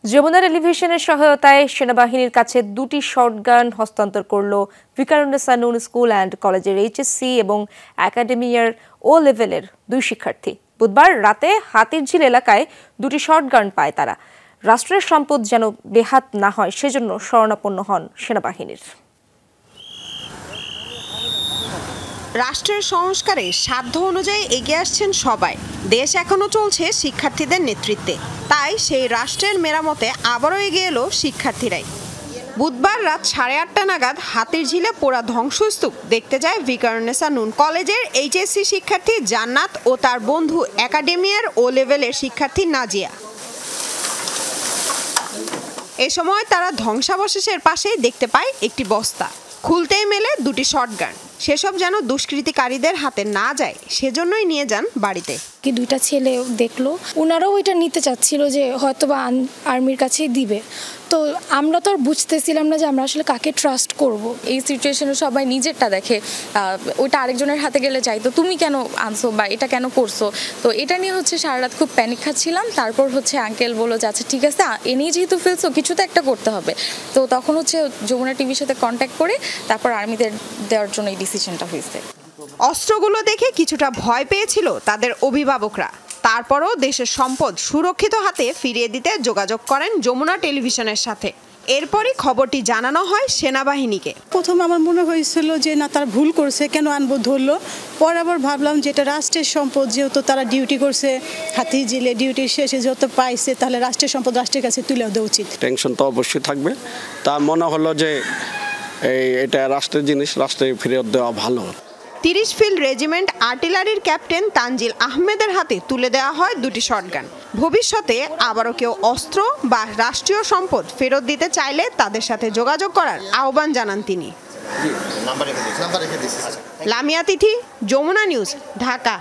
যমুনা টেলিভিশনের সহায়তায় সেনাবাহিনীর কাছে দুটি শটগান হস্তান্তর করল ভিকারুন্নেসা নূন স্কুল অ্যান্ড কলেজের এইচএসসি এবং একাডেমিয়ার ও লেভেলের দুই শিক্ষার্থী। বুধবার রাতে হাতিরঝিল এলাকায় দুটি শটগান পায় তারা। রাষ্ট্রের সম্পদ যেন বেহাত না হয় সেজন্য শরণাপন্ন হন সেনাবাহিনীর। রাষ্ট্রের সংস্কারে সাধ্য অনুযায়ী এগিয়ে আসছেন সবাই। দেশ এখনো চলছে শিক্ষার্থীদের নেতৃত্বে, তাই সেই রাষ্ট্রের মেরামতে আবারও এগিয়ে এলো শিক্ষার্থীরাই। বুধবার রাত 8:30 নাগাদ হাতিরঝিলে পোড়া ধ্বংসস্তূপ দেখতে যায় ভিকারুন্নেসা নূন কলেজের এইচএসসি শিক্ষার্থী জান্নাত ও তার বন্ধু একাডেমিয়ার ও লেভেলের শিক্ষার্থী নাজিয়া। এ সময় তারা ধ্বংসাবশেষের পাশেই দেখতে পায় একটি বস্তা। খুলতেই মেলে দুটি শটগান। সেসব যেন দুষ্কৃতিকারীদের হাতে না যায় সেজন্যই নিয়ে যান বাড়িতে। কি দুইটা ছেলে দেখলো, ওনারাও ওইটা নিতে চাচ্ছিল যে হয়তোবা আর্মির কাছেই দিবে। তো আমরা তো আর বুঝতেছিলাম না যে আমরা আসলে কাকে ট্রাস্ট করব। এই সিচুয়েশনে সবাই নিজেরটা দেখে, ওইটা আরেকজনের হাতে গেলে যাই তো তুমি কেন আনছো বা এটা কেন করছো। তো এটা নিয়ে সারা রাত খুব প্যানিক খাচ্ছিলাম। তারপর আঙ্কেল বললো যে আচ্ছা ঠিক আছে, এনেই যেহেতু ফেলছো কিছু তো একটা করতে হবে। তো তখন যমুনা টিভির সাথে কন্ট্যাক্ট করে তারপর আর্মিদের দেওয়ার জন্য এই ডিসিশনটা হয়েছে। অস্ত্রগুলো দেখে কিছুটা ভয় পেয়েছিল তাদের অভিভাবকরা। তারপরও দেশের সম্পদ সুরক্ষিত হাতে ফিরিয়ে দিতে যোগাযোগ করেন যমুনা টেলিভিশনের সাথে। এরপরই খবরটি জানানো হয় সেনাবাহিনীকে। প্রথমে আমার মনে হয়েছিল যে না, তারা ভুল করছে, কেন আনবো ধরলো। পরে আবার ভাবলাম যে এটা রাষ্ট্রের সম্পদ, যেহেতু তারা ডিউটি করছে হাতিরঝিলে, ডিউটি শেষে যত পাইছে তাহলে রাষ্ট্রের সম্পদ রাষ্ট্রের কাছে তুলে দেওয়া উচিত। টেনশন তো অবশ্যই থাকবে, তা মনে হলো যে এটা রাষ্ট্রের জিনিস, রাষ্ট্রে ফিরিয়ে দেওয়া ভালো। 30 ফিল্ড রেজিমেন্ট আর্টিলারির ক্যাপ্টেন তানজিল আহমেদের হাতে তুলে দেওয়া হয় দুটি শটগান। ভবিষ্যতে আবারও কেউ অস্ত্র বা রাষ্ট্রীয় সম্পদ ফেরত দিতে চাইলে তাদের সাথে যোগাযোগ করার আহ্বান জানান তিনি। লামিয়া তিথি, যমুনা নিউজ, ঢাকা।